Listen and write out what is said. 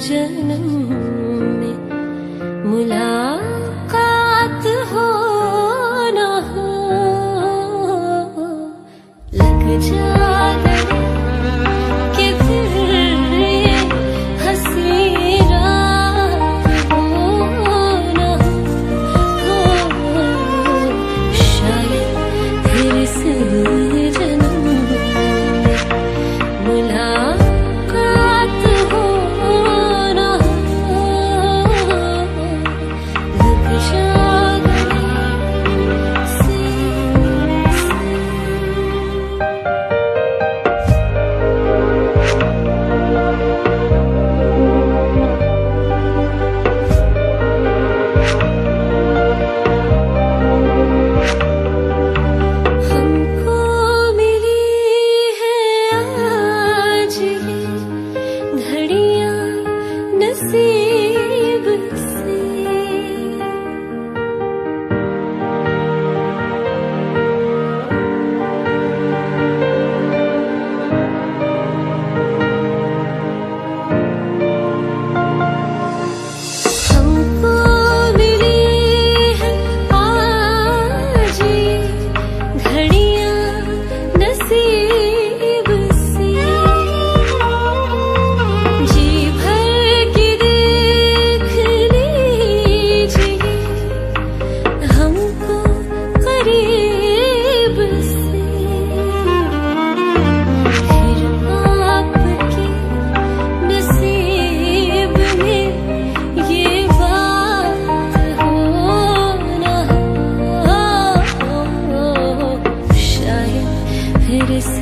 जन्म में मुलाकात हो ना हो, लग जाए कि फिर ये हंसी रात हो ना हो, शायद फिर से जन्म में मुलाकात हो ना हो, लग जाए से हमको मिली है आज ये घड़ियां नसीब से, हमको मिली है आज ये घड़ियां नसीब से, जी भर के देख लीजिए हमको करीब से, फिर आपके नसीब में ये बात हो ना हो, शायद फिर इस